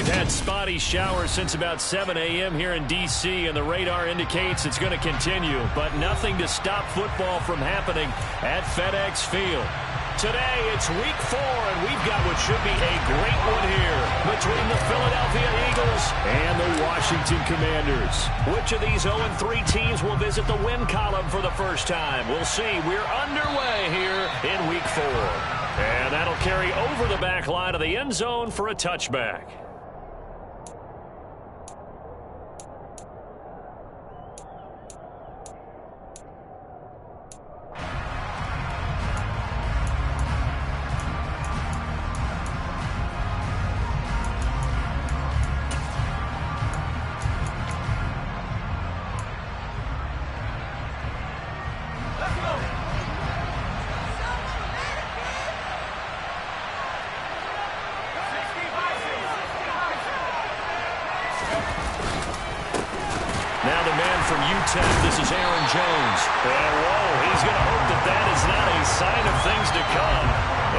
We've had spotty showers since about 7 a.m. here in D.C., and the radar indicates it's going to continue, but nothing to stop football from happening at FedEx Field. Today, it's week 4, and we've got what should be a great one here between the Philadelphia Eagles and the Washington Commanders. Which of these 0-3 teams will visit the win column for the first time? We'll see. We're underway here in week 4. And that'll carry over the back line of the end zone for a touchback. This is Aaron Jones. And whoa, he's going to hope that that is not a sign of things to come.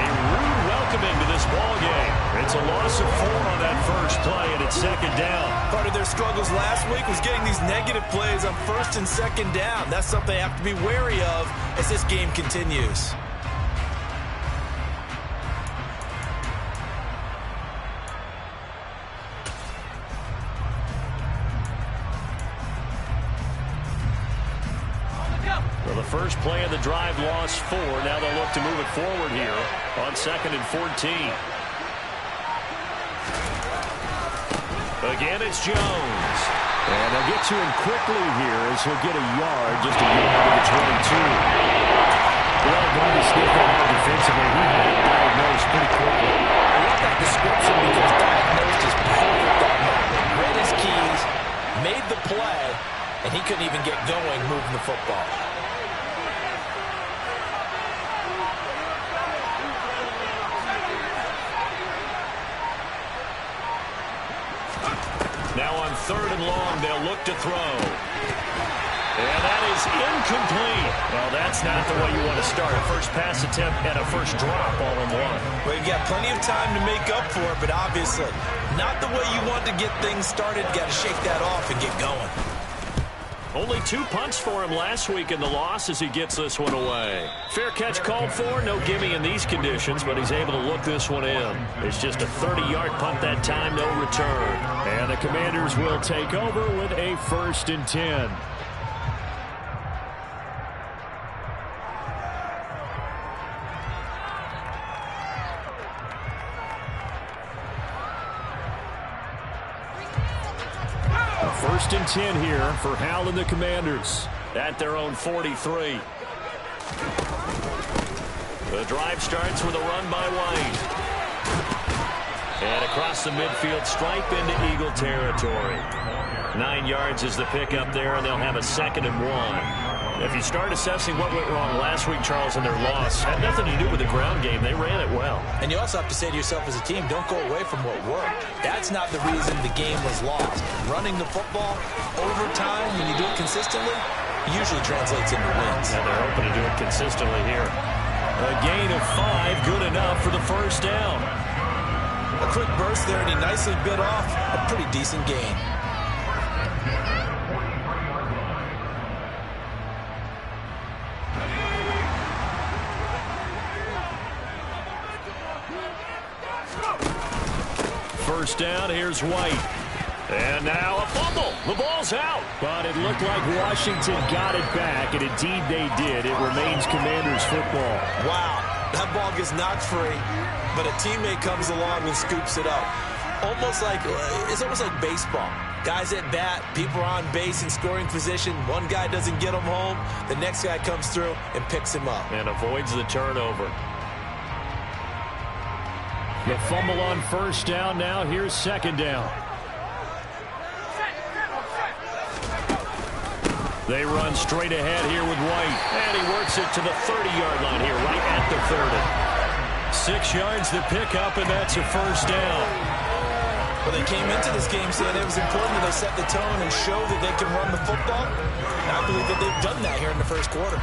A rude welcoming to this ball game. It's a loss of 4 on that first play, and it's second down. Part of their struggles last week was getting these negative plays on first and second down. That's something they have to be wary of as this game continues. First play of the drive, lost 4. Now they'll look to move it forward here on 2nd and 14. Again, it's Jones. And they'll get to him quickly here as he'll get a yard just to get out of the 22. Well done to sniff that out defensively. He had it diagnosed pretty quickly. I love that description because diagnosed is perfect on that. Read his keys, made the play, and he couldn't even get going moving the football. Now on 3rd and long, they'll look to throw. And that is incomplete. Well, that's not the way you want to start. A first pass attempt and a first drop all in one. Well, you've got plenty of time to make up for it, but obviously not the way you want to get things started. Got to shake that off and get going. Only 2 punts for him last week in the loss as he gets this one away. Fair catch called for, no gimme in these conditions, but he's able to look this one in. It's just a 30-yard punt that time, no return. And the Commanders will take over with a 1st and 10. First and 10 here for Hal and the Commanders at their own 43. The drive starts with a run by White. And across the midfield stripe into Eagle territory. 9 yards is the pickup there, and they'll have a 2nd and 1. If you start assessing what went wrong last week, Charles, in their loss, had nothing to do with the ground game. They ran it well. And you also have to say to yourself as a team, don't go away from what worked. That's not the reason the game was lost. Running the football over time, when you do it consistently, usually translates into wins. And they're hoping to do it consistently here. A gain of 5, good enough for the first down. A quick burst there, and he nicely bit off a pretty decent gain. First down, here's White. And now a fumble. The ball's out. But it looked like Washington got it back, and indeed they did. It remains Commanders football. Wow, that ball gets knocked free, but a teammate comes along and scoops it up. It's almost like baseball. Guys at bat, people are on base in scoring position. One guy doesn't get him home. The next guy comes through and picks him up. And avoids the turnover. The fumble on first down. Now here's 2nd down. They run straight ahead here with White. And he works it to the 30-yard line here, right at the 30. 6 yards the pickup, and that's a first down. Well, they came into this game saying it was important that they set the tone and show that they can run the football. And I believe that they've done that here in the first quarter.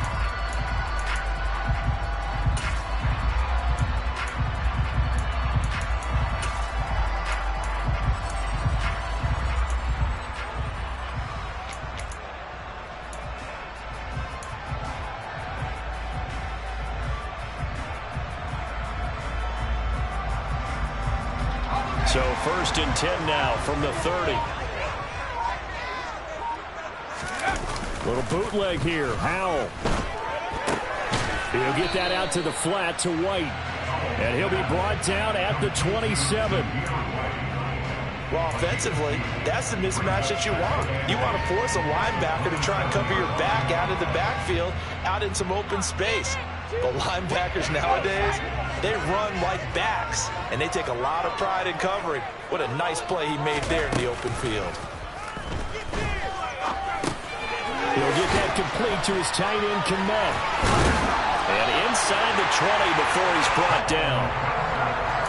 So 1st and 10 now from the 30. Little bootleg here. Howell. He'll get that out to the flat to White. And he'll be brought down at the 27. Well, offensively, that's the mismatch that you want. You want to force a linebacker to try and cover your back out of the backfield, out in some open space. But linebackers nowadays, they run like backs, and they take a lot of pride in covering. What a nice play he made there in the open field. He'll get that complete to his tight end, Kmet. And inside the 20 before he's brought down.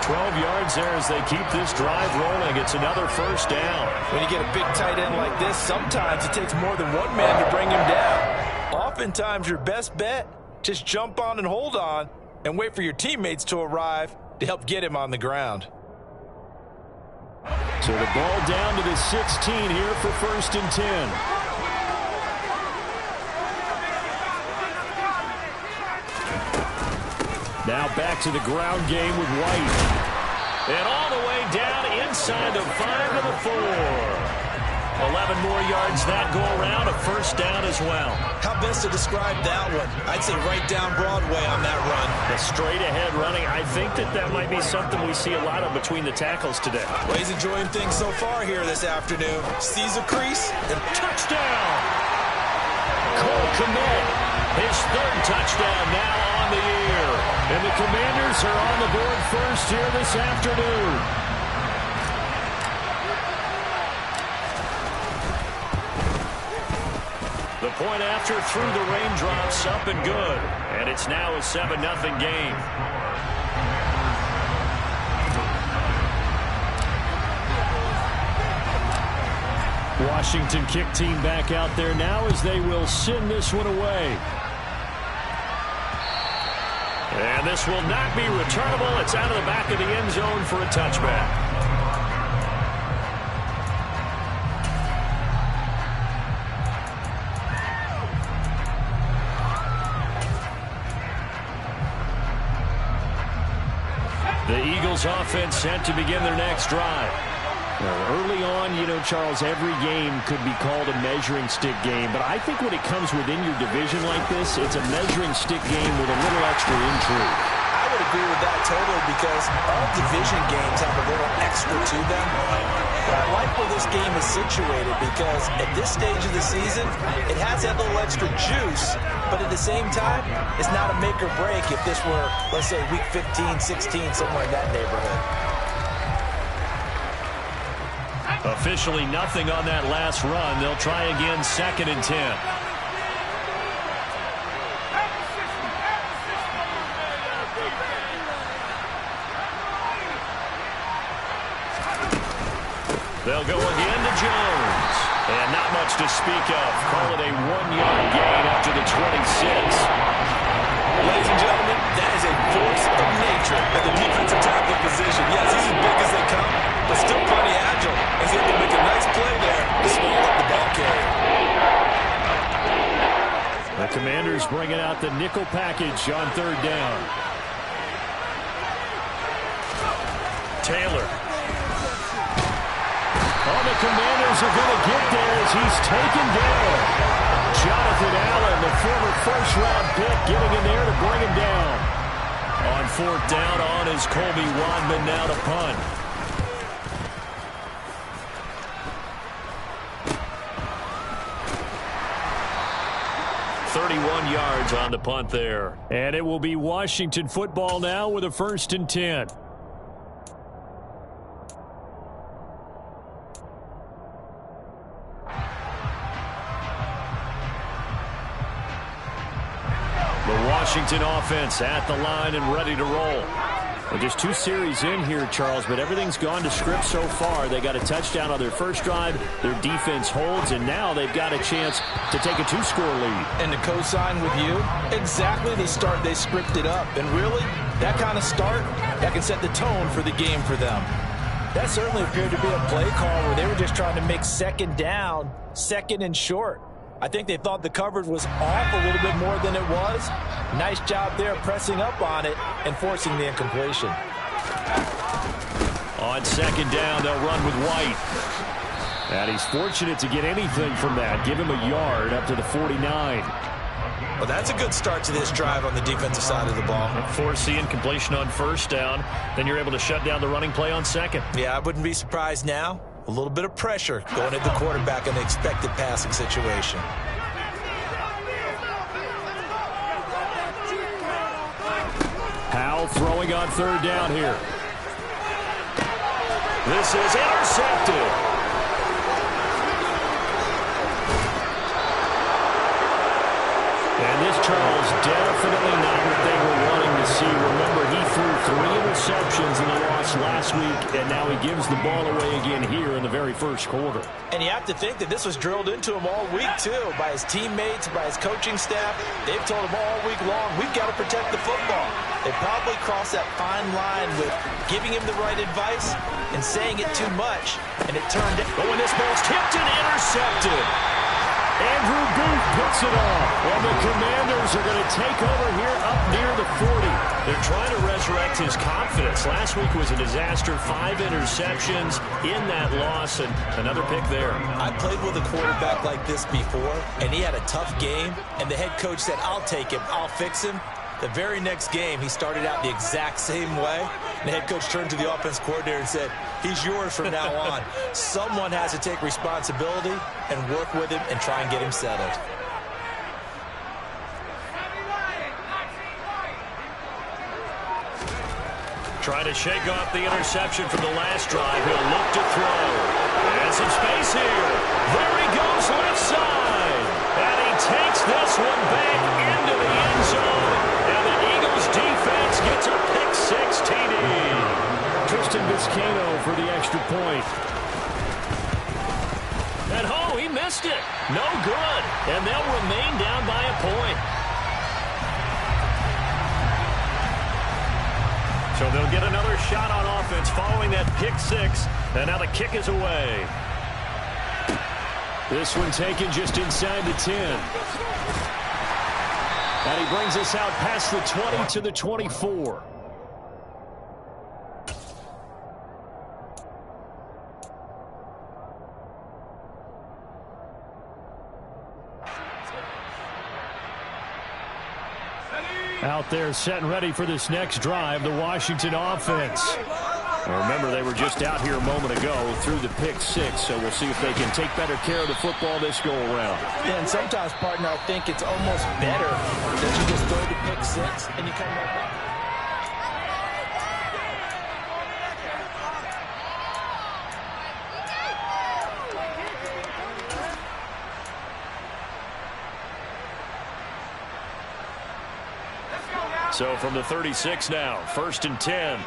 12 yards there as they keep this drive rolling. It's another 1st down. When you get a big tight end like this, sometimes it takes more than one man to bring him down. Oftentimes, your best bet, just jump on and hold on and wait for your teammates to arrive to help get him on the ground. So the ball down to the 16 here for 1st and 10. Now back to the ground game with White. And all the way down inside the 5 to the 4. 11 more yards that go around, a 1st down as well. How best to describe that one? I'd say right down Broadway on that run. The straight ahead running, I think that might be something we see a lot of between the tackles today. Well, he's enjoying things so far here this afternoon. Sees a crease and touchdown. Cole Kmet, his 3rd touchdown now on the year. And the Commanders are on the board first here this afternoon. The point after through the raindrops, up and good. And it's now a 7-0 game. Washington kick team back out there now as they will send this one away. And this will not be returnable. It's out of the back of the end zone for a touchback. The Eagles offense set to begin their next drive. Well, early on, you know, Charles, every game could be called a measuring stick game. But I think when it comes within your division like this, it's a measuring stick game with a little extra intrigue. I would agree with that totally because all division games have a little extra to them. But I like where this game is situated because at this stage of the season, it has that little extra juice. But at the same time, it's not a make or break if this were, let's say, week 15, 16, somewhere in that neighborhood. Officially nothing on that last run. They'll try again 2nd and 10. They'll go again to Jones. And not much to speak of. Call it a 1-yard gain after the 26. Ladies and gentlemen, that is a force of nature at the defensive tackle position. Yes, he's as big as they come, but still plenty agile. He's able to make a nice play there to swallow up the ball carrier. The Commanders bringing out the nickel package on 3rd down. Taylor. Oh, the Commanders are going to get there as he's taken down. Jonathan Allen, the former 1st-round pick, getting in there to bring him down. On 4th down on is Colby Wadman now to punt. .31 yards on the punt there. And it will be Washington football now with a 1st and 10. Washington offense at the line and ready to roll. Well, just 2 series in here, Charles, but everything's gone to script so far. They got a touchdown on their first drive. Their defense holds, and now they've got a chance to take a 2-score lead. And to co-sign with you, exactly the start they scripted up. And really, that kind of start, that can set the tone for the game for them. That certainly appeared to be a play call where they were just trying to make 2nd down, 2nd and short. I think they thought the coverage was off a little bit more than it was. Nice job there pressing up on it and forcing the incompletion. On second down, they'll run with White. And he's fortunate to get anything from that. Give him a yard up to the 49. Well, that's a good start to this drive on the defensive side of the ball. Forcing completion on first down. Then you're able to shut down the running play on second. Yeah, I wouldn't be surprised now. A little bit of pressure going at the quarterback in the expected passing situation. Howell throwing on third down here. This is intercepted. And this, Charles, definitely not what they were wanting to see. Remember, he threw 3 interceptions in the loss last week, and now he gives the ball away again here in the very first quarter. And you have to think that this was drilled into him all week, too, by his teammates, by his coaching staff. They've told him all week long, we've got to protect the football. They probably crossed that fine line with giving him the right advice and saying it too much, and it turned out. But when this ball's tipped and intercepted, Andrew Booth puts it on, and the Commanders are going to take over here up near the 40. They're trying to resurrect his confidence. Last week was a disaster, 5 interceptions in that loss, and another pick there. I played with a quarterback like this before, and he had a tough game, and the head coach said, I'll take him, I'll fix him. The very next game, he started out the exact same way. And the head coach turned to the offense coordinator and said, he's yours from now on. Someone has to take responsibility and work with him and try and get him settled. Trying to shake off the interception from the last drive. He'll look to throw. And some space here. There he goes left side. And he takes this one back into the end zone. And the Eagles defense gets a pick-6 TD. Tristan Vizcaino for the extra point. And he missed it. No good. And they'll remain down by a point. So they'll get another shot on offense following that pick-6. And now the kick is away. This one taken just inside the 10. And he brings us out past the 20 to the 24. Out there set and ready for this next drive, the Washington offense. Remember, they were just out here a moment ago through the pick-6, so we'll see if they can take better care of the football this go-around. Yeah, and sometimes, partner, I think it's almost better that you just throw the pick-6 and you come right back. So from the 36 now, 1st and 10.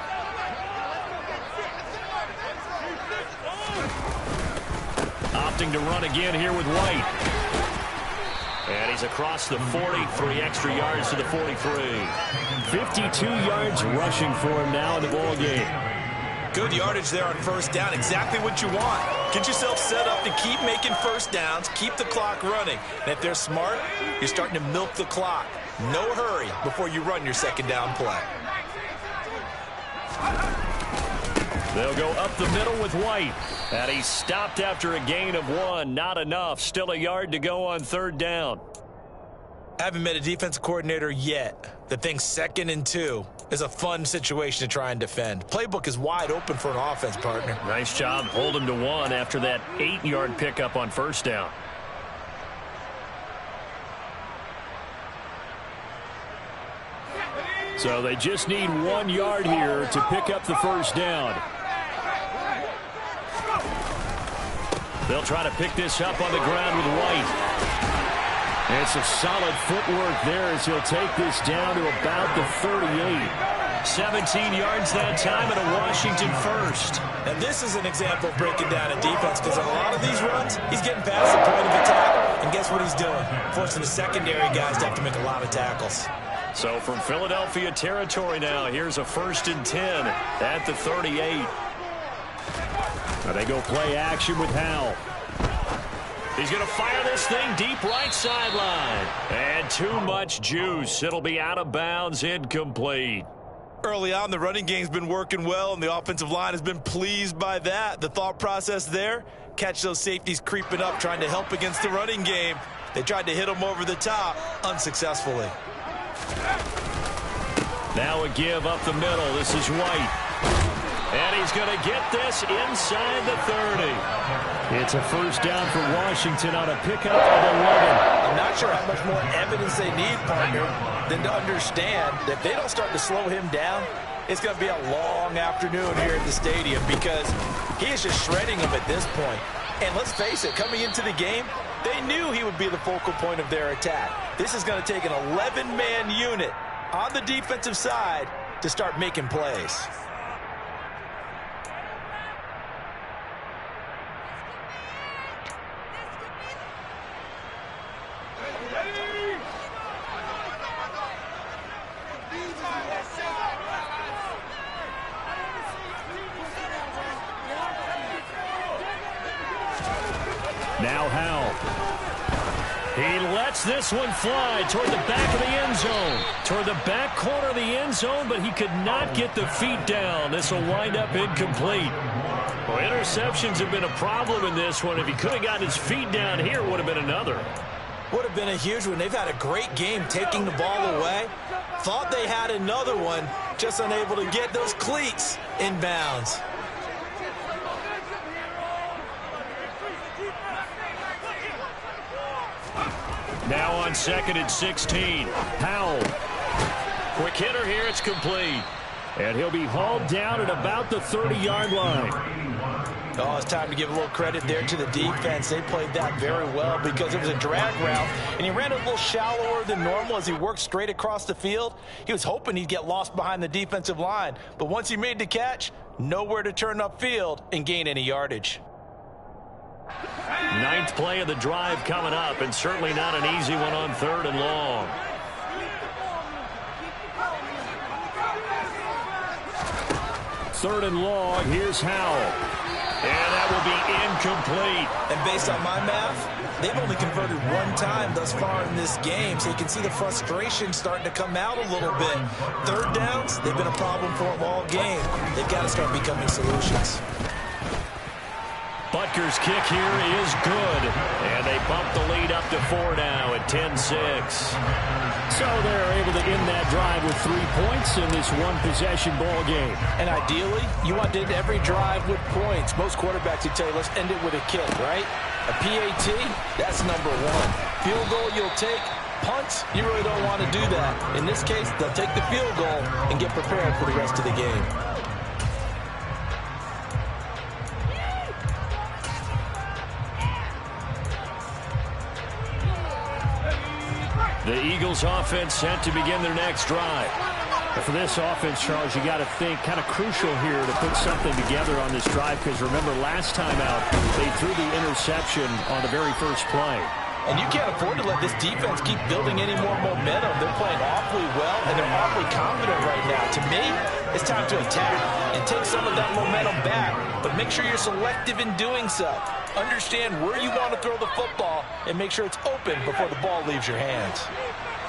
Opting to run again here with White. And he's across the 40, 3 extra yards to the 43. 52 yards rushing for him now in the ball game. Good yardage there on first down. Exactly what you want. Get yourself set up to keep making first downs, keep the clock running. And if they're smart, you're starting to milk the clock. No hurry before you run your second down play. They'll go up the middle with White. And he's stopped after a gain of 1. Not enough. Still a yard to go on third down. Haven't met a defensive coordinator yet that thinks 2nd and 2 is a fun situation to try and defend. Playbook is wide open for an offense, partner. Nice job. Hold him to 1 after that 8-yard pickup on first down. So they just need 1 yard here to pick up the first down. They'll try to pick this up on the ground with White. And some solid footwork there as he'll take this down to about the 38. 17 yards that time and a Washington first. Now this is an example of breaking down a defense, because on a lot of these runs, he's getting past the point of attack. And guess what he's doing? Forcing the secondary guys to have to make a lot of tackles. So from Philadelphia territory now, here's a 1st and 10 at the 38. Now they go play action with Howell. He's going to fire this thing deep right sideline. And too much juice. It'll be out of bounds, incomplete. Early on, the running game's been working well, and the offensive line has been pleased by that. The thought process there, catch those safeties creeping up, trying to help against the running game. They tried to hit them over the top, unsuccessfully. Now a give up the middle. This is White. And he's going to get this inside the 30. It's a first down for Washington on a pickup of 11. I'm not sure how much more evidence they need, partner, than to understand that if they don't start to slow him down, it's going to be a long afternoon here at the stadium because he is just shredding them at this point. And let's face it, coming into the game, they knew he would be the focal point of their attack. This is going to take an 11-man unit on the defensive side to start making plays. Now Howell. He lets this one fly toward the back of the end zone. Toward the back corner of the end zone, but he could not get the feet down. This will wind up incomplete. Well, interceptions have been a problem in this one. If he could have gotten his feet down here, it would have been another. Would have been a huge one. They've had a great game taking the ball away. Thought they had another one, just unable to get those cleats in bounds. Now on 2nd and 16. Powell. Quick hitter here. It's complete. And he'll be hauled down at about the 30-yard line. Oh, it's time to give a little credit there to the defense. They played that very well because it was a drag route, and he ran a little shallower than normal as he worked straight across the field. He was hoping he'd get lost behind the defensive line, but once he made the catch, nowhere to turn upfield and gain any yardage. 9th play of the drive coming up, and certainly not an easy one on 3rd and long. Third and long, here's Howell. And that will be incomplete. And based on my math, they've only converted one time thus far in this game, so you can see the frustration starting to come out a little bit. Third downs, they've been a problem for them all game. They've got to start becoming solutions. Butker's kick here is good. And they bump the lead up to 4 now at 10-6. So they're able to end that drive with 3 points in this one-possession ball game. And ideally, you want to end every drive with points. Most quarterbacks would tell you, let's end it with a kick, right? A PAT, that's number 1. Field goal you'll take. Punts, you really don't want to do that. In this case, they'll take the field goal and get prepared for the rest of the game. The Eagles offense set to begin their next drive. And for this offense, Charles, you got to think kind of crucial here to put something together on this drive because remember last time out they threw the interception on the very first play. And you can't afford to let this defense keep building any more momentum. They're playing awfully well, and they're awfully confident right now. To me, it's time to attack and take some of that momentum back, but make sure you're selective in doing so. Understand where you want to throw the football and make sure it's open before the ball leaves your hands.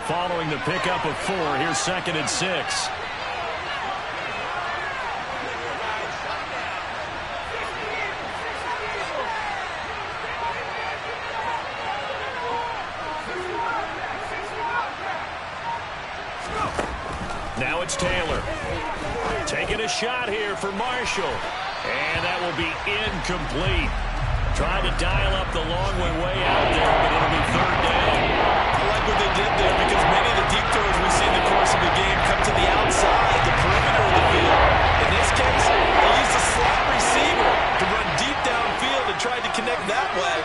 Following the pickup of 4, here's 2nd and 6. Now it's Taylor. Taking a shot here for Marshall. And that will be incomplete. Trying to dial up the long way out there, but it'll be 3rd down. I like what they did there because many of the deep throws we see in the course of the game come to the outside, the perimeter of the field. In this case, they used a slot receiver to run deep downfield and tried to connect that way.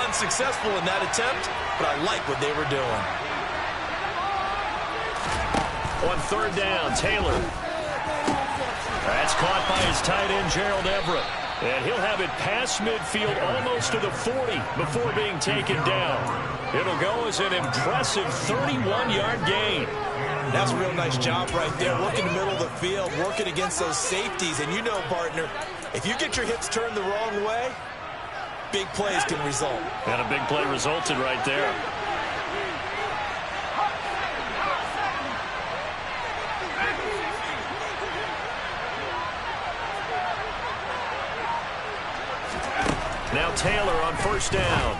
Unsuccessful in that attempt, but I like what they were doing. On 3rd down, Taylor. That's caught by his tight end, Gerald Everett. And he'll have it past midfield almost to the 40 before being taken down. It'll go as an impressive 31-yard gain. That's a real nice job right there. Working the middle of the field, working against those safeties. And you know, partner, if you get your hips turned the wrong way, big plays can result. And a big play resulted right there. Now Taylor on first down.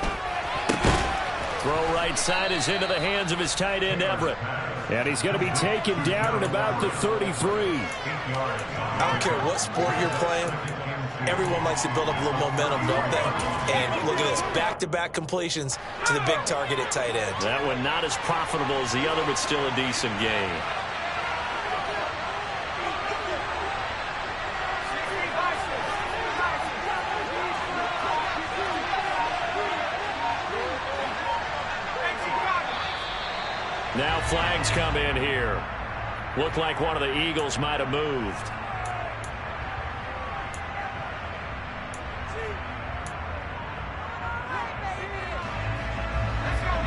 Throw right side is into the hands of his tight end, Everett. And he's going to be taken down at about the 33. I don't care what sport you're playing. Everyone likes to build up a little momentum, don't they? And look at this, back-to-back completions to the big target at tight end. That one not as profitable as the other, but still a decent game. Now flags come in here. Looked like one of the Eagles might have moved.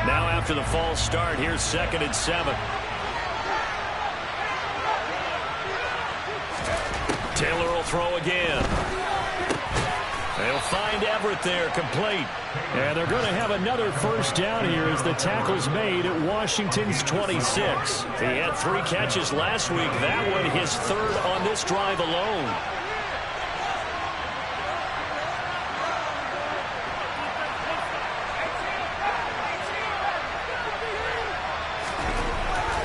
Now after the false start, here's 2nd and 7. Taylor will throw again. They'll find Everett there, complete. And they're going to have another first down here as the tackle's made at Washington's 26. He had 3 catches last week. That one his 3rd on this drive alone.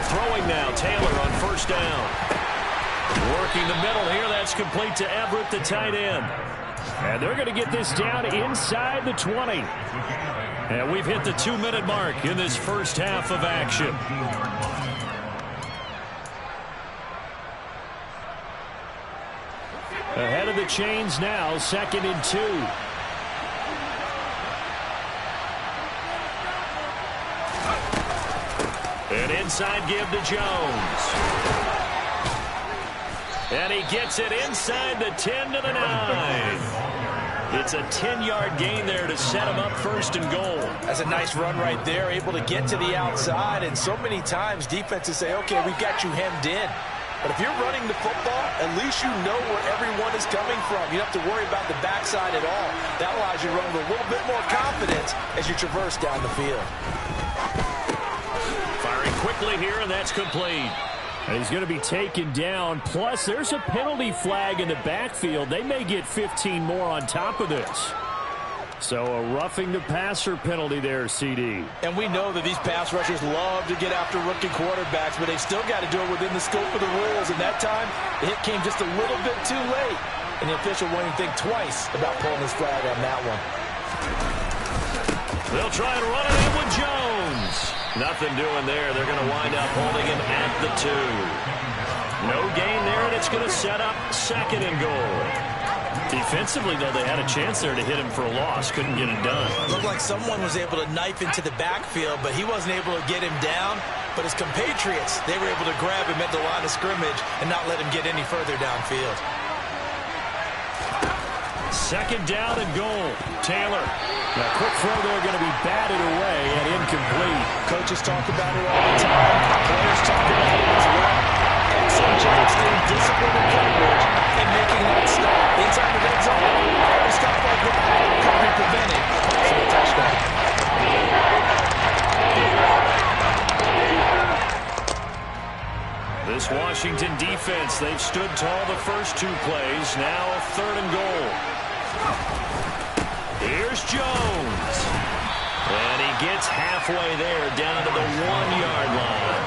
Throwing now, Taylor on first down. Working the middle here, that's complete to Everett, the tight end. And they're going to get this down inside the 20. And we've hit the 2-minute mark in this first half of action. Ahead of the chains now, 2nd and 2. An inside give to Jones. And he gets it inside the 10 to the 9. It's a 10-yard gain there to set him up 1st and goal. That's a nice run right there, able to get to the outside. And so many times defenses say, okay, we've got you hemmed in. But if you're running the football, at least you know where everyone is coming from. You don't have to worry about the backside at all. That allows you to run with a little bit more confidence as you traverse down the field. Firing quickly here, and that's complete. And he's going to be taken down. Plus, there's a penalty flag in the backfield. They may get 15 more on top of this. So a roughing the passer penalty there, CD. And we know that these pass rushers love to get after rookie quarterbacks, but they still got to do it within the scope of the rules. And that time, the hit came just a little bit too late. And the official won't even think twice about pulling his flag on that one. They'll try and run it in with Jones. Nothing doing there. They're going to wind up holding him at the 2. No gain there, and it's going to set up 2nd and goal. Defensively, though, they had a chance there to hit him for a loss. Couldn't get it done. Looked like someone was able to knife into the backfield, but he wasn't able to get him down. But his compatriots, they were able to grab him at the line of scrimmage and not let him get any further downfield. 2nd down and goal. Taylor. Now, quick throw there going to be batted away and incomplete. Coaches talk about it all the time. Players talk about it as well. Excellent job staying disciplined in coverage and making that stop. Inside the red zone, every stop like that could be prevented. So a touchdown. This Washington defense, they've stood tall the first 2 plays. Now 3rd and goal. Here's Jones. And he gets halfway there, down to the 1-yard line.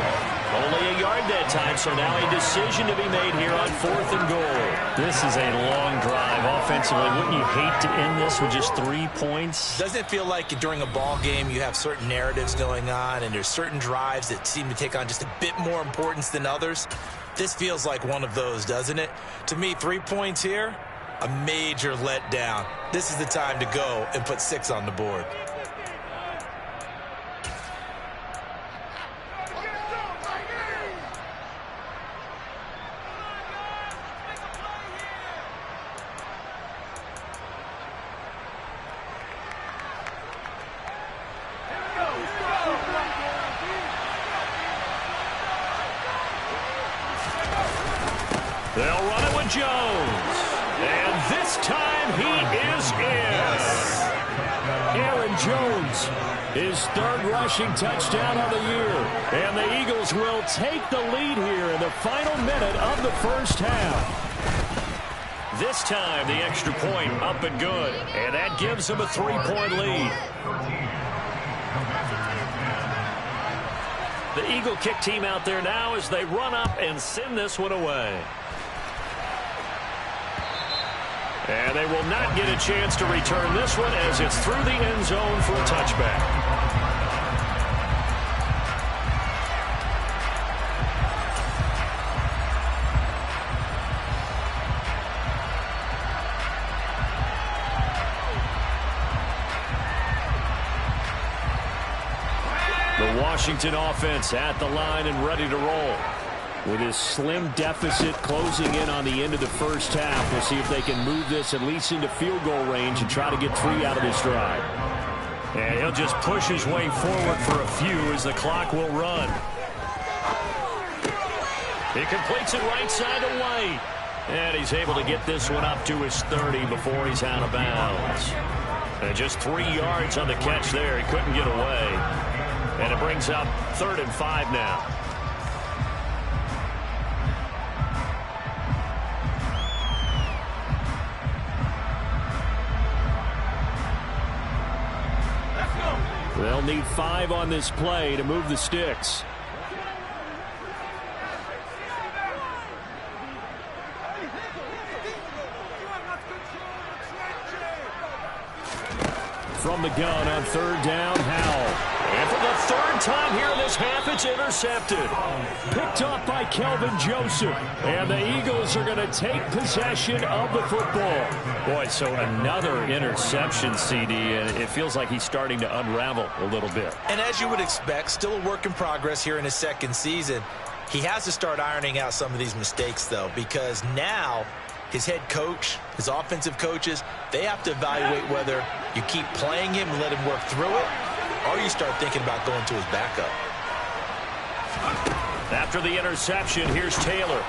Only a yard that time, so now a decision to be made here on 4th and goal. This is a long drive offensively. Wouldn't you hate to end this with just 3 points? Doesn't it feel like during a ball game you have certain narratives going on and there's certain drives that seem to take on just a bit more importance than others? This feels like one of those, doesn't it? To me, 3 points here, a major letdown. This is the time to go and put 6 on the board. They'll run it with Jones. And this time he is in. Aaron Jones, his 3rd rushing touchdown of the year. And the Eagles will take the lead here in the final minute of the first half. This time, the extra point up and good. And that gives them a 3-point lead. The Eagle kick team out there now as they run up and send this one away. And they will not get a chance to return this one as it's through the end zone for a touchback. The Washington offense at the line and ready to roll. With his slim deficit closing in on the end of the first half, we'll see if they can move this at least into field goal range and try to get 3 out of this drive. And he'll just push his way forward for a few as the clock will run. He completes it right side to White. And he's able to get this one up to his 30 before he's out of bounds. And just 3 yards on the catch there. He couldn't get away. And it brings up 3rd and 5 now. They'll need 5 on this play to move the sticks. From the gun on 3rd down, Howell. And for the 3rd time here in this half, it's intercepted. Picked up by Kelvin Joseph. And the Eagles are going to take possession of the football. Boy, so another interception, CD, and it feels like he's starting to unravel a little bit. And as you would expect, still a work in progress here in his 2nd season. He has to start ironing out some of these mistakes, though, because now his head coach, his offensive coaches, they have to evaluate whether you keep playing him and let him work through it, or you start thinking about going to his backup. After the interception, here's Taylor.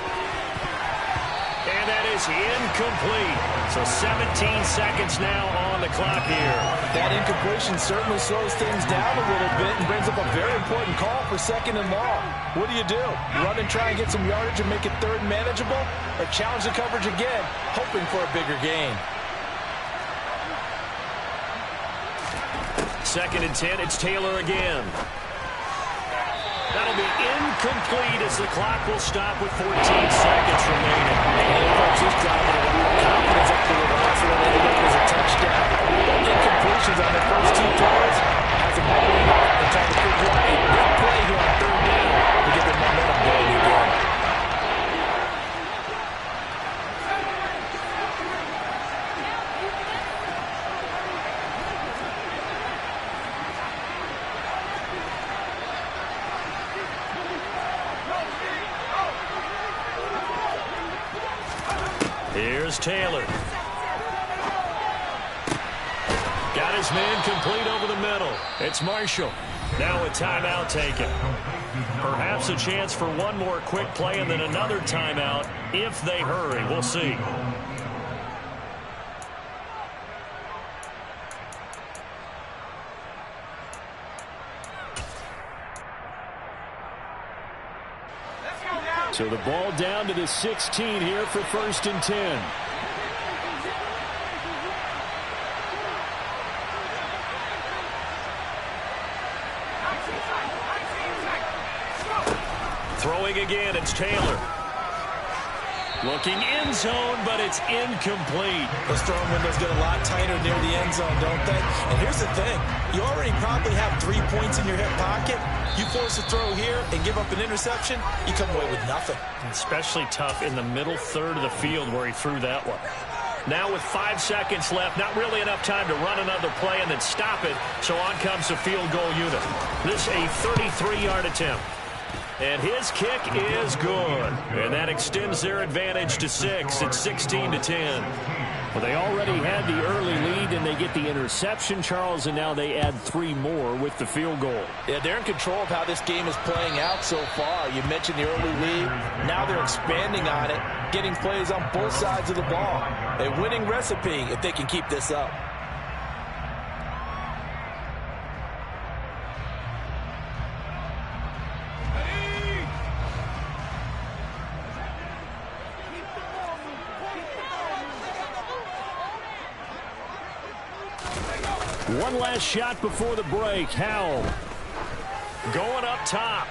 And that is incomplete. So 17 seconds now on the clock here. That incompletion certainly slows things down a little bit and brings up a very important call for 2nd and long. What do? Run and try and get some yardage and make it 3rd and manageable? Or challenge the coverage again, hoping for a bigger gain? 2nd and 10, it's Taylor again. That'll be incomplete as the clock will stop with 14 seconds remaining. Just driving around, confidence up to the last one, ended up as a touchdown. Incompletions on the first 2 throws has them heading up and trying to figure out a big play here on 3rd down to get the momentum going again. Here's Taylor. Got his man complete over the middle. It's Marshall. Now a timeout taken. Perhaps a chance for one more quick play and then another timeout if they hurry. We'll see. So the ball down to the 16 here for 1st and 10. Throwing again, it's Taylor. Looking end zone, but it's incomplete. Those throwing windows get a lot tighter near the end zone, don't they? And here's the thing. You already probably have 3 points in your hip pocket. You force a throw here and give up an interception, you come away with nothing. Especially tough in the middle 3rd of the field where he threw that one. Now with 5 seconds left, not really enough time to run another play and then stop it. So on comes the field goal unit. This a 33-yard attempt. And his kick is good. And that extends their advantage to 6. It's 16-10. Well, they already had the early lead, and they get the interception, Charles, and now they add 3 more with the field goal. Yeah, they're in control of how this game is playing out so far. You mentioned the early lead. Now they're expanding on it, getting plays on both sides of the ball. A winning recipe if they can keep this up. One last shot before the break. Howell going up top.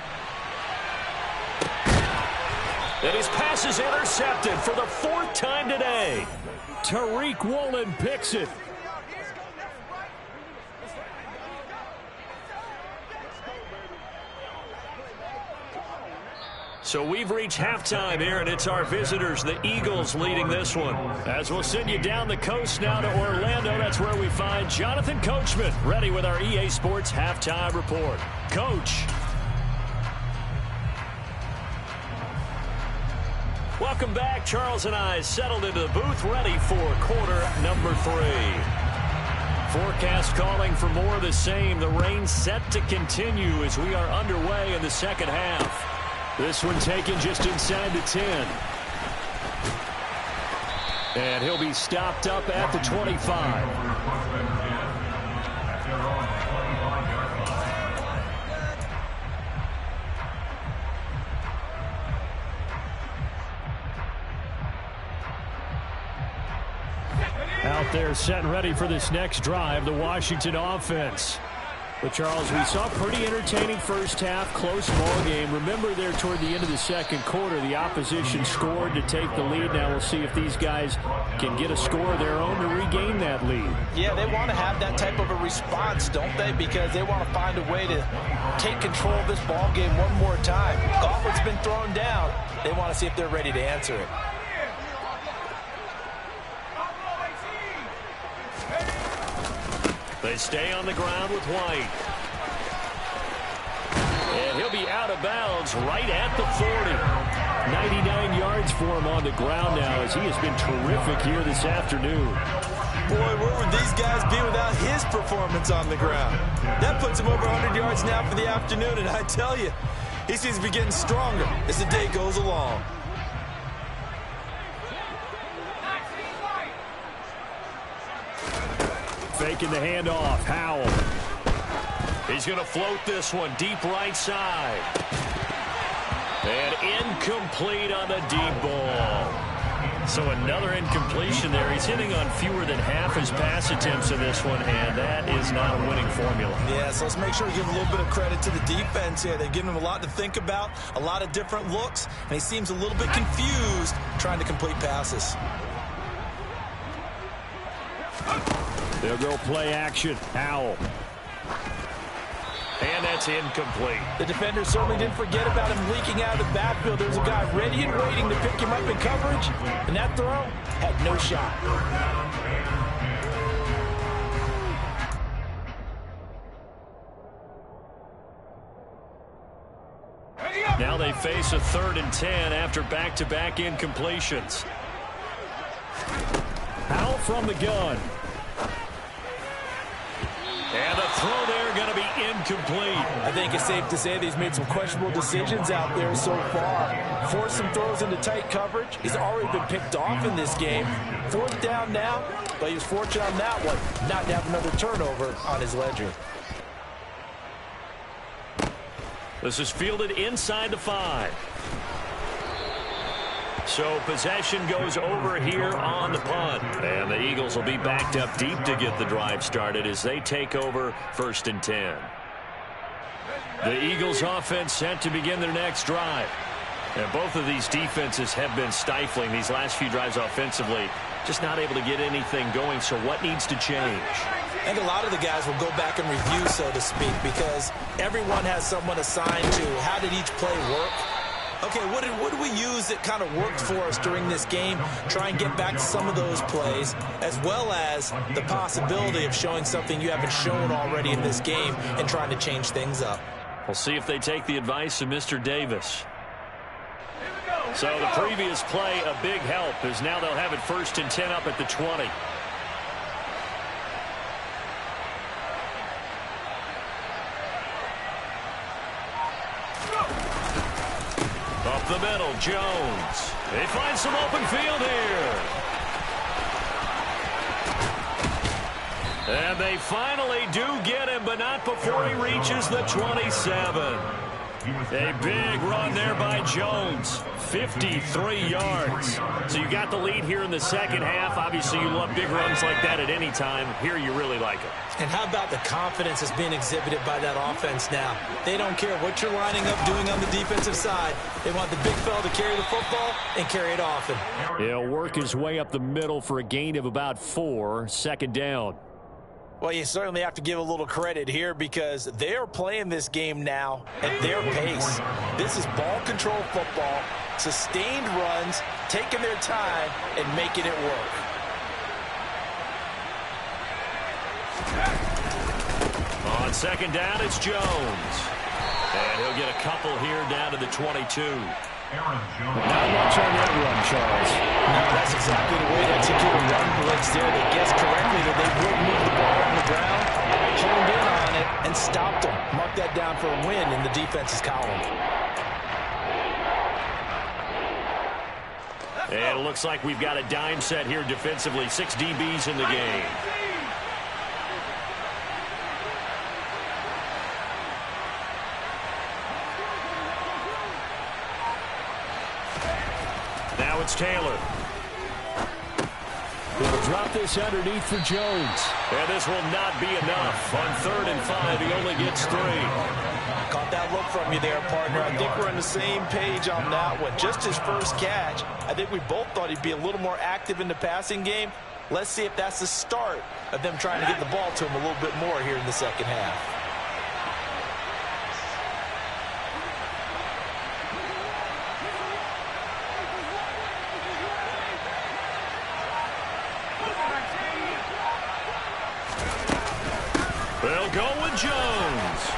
And his pass is intercepted for the 4th time today. Tariq Woolen picks it. So we've reached halftime here, and it's our visitors, the Eagles, leading this one. As we'll send you down the coast now to Orlando, that's where we find Jonathan Coachman, ready with our EA Sports Halftime Report. Coach. Welcome back. Charles and I settled into the booth, ready for quarter number 3. Forecast calling for more of the same. The rain set to continue as we are underway in the second half. This one taken just inside the 10. And he'll be stopped up at the 25. Out there set and ready for this next drive, the Washington offense. But, Charles, we saw a pretty entertaining first half, close ball game. Remember there toward the end of the second quarter, the opposition scored to take the lead. Now we'll see if these guys can get a score of their own to regain that lead. Yeah, they want to have that type of a response, don't they? Because they want to find a way to take control of this ball game one more time. Gauntlet's been thrown down. They want to see if they're ready to answer it. They stay on the ground with White. And he'll be out of bounds right at the 40. 99 yards for him on the ground now as he has been terrific here this afternoon. Boy, where would these guys be without his performance on the ground? That puts him over 100 yards now for the afternoon, and I tell you, he seems to be getting stronger as the day goes along. Faking the handoff. Howell. He's going to float this one deep right side. And incomplete on the deep ball. So another incompletion there. He's hitting on fewer than half his pass attempts in this one, and that is not a winning formula. Yeah, so let's make sure we give a little bit of credit to the defense here. They've given him a lot to think about, a lot of different looks, and he seems a little bit confused trying to complete passes. They'll go play action. Howell. And that's incomplete. The defender certainly didn't forget about him leaking out of the backfield. There's a guy ready and waiting to pick him up in coverage, and that throw had no shot. Now they face a 3rd and 10 after back-to-back incompletions. Howell from the gun. And the throw there going to be incomplete. I think it's safe to say that he's made some questionable decisions out there so far. Forced some throws into tight coverage. He's already been picked off in this game. 4th down now, but he was fortunate on that one not to have another turnover on his ledger. This is fielded inside the 5. So possession goes over here on the punt. And the Eagles will be backed up deep to get the drive started as they take over 1st and 10. The Eagles offense set to begin their next drive. And both of these defenses have been stifling these last few drives offensively. Just not able to get anything going. So what needs to change? I think a lot of the guys will go back and review, so to speak, because everyone has someone assigned to how did each play work. Okay, what did we use that kind of worked for us during this game? Try and get back to some of those plays, as well as the possibility of showing something you haven't shown already in this game and trying to change things up. We'll see if they take the advice of Mr. Davis. So the previous play, a big help, as now they'll have it 1st and 10 up at the 20. Up the middle, Jones. They find some open field here. And they finally do get him, but not before he reaches the 27. A big run there by Jones. 53 yards. So you got the lead here in the second half. Obviously, you love big runs like that at any time. Here, you really like it. And how about the confidence that's being exhibited by that offense now? They don't care what you're lining up doing on the defensive side. They want the big fella to carry the football and carry it often. He'll work his way up the middle for a gain of about 4. Second down. Well, you certainly have to give a little credit here because they are playing this game now at their pace. This is ball control football, sustained runs, taking their time, and making it work. On second down, it's Jones. And he'll get a couple here down to the 22. Not much on that run, Charles. No, that's exactly the way to execute a run blitz there. They guessed correctly that they would move the ball on the ground, honed in on it, and stopped them. Mark that down for a win in the defense's column. And it looks like we've got a dime set here defensively. 6 DBs in the game. Now it's Taylor. He'll drop this underneath for Jones. And this will not be enough. On 3rd and 5, he only gets 3. Caught that look from you there, partner. I think we're on the same page on that one. Just his first catch. I think we both thought he'd be a little more active in the passing game. Let's see if that's the start of them trying to get the ball to him a little bit more here in the second half. They'll go with Jones.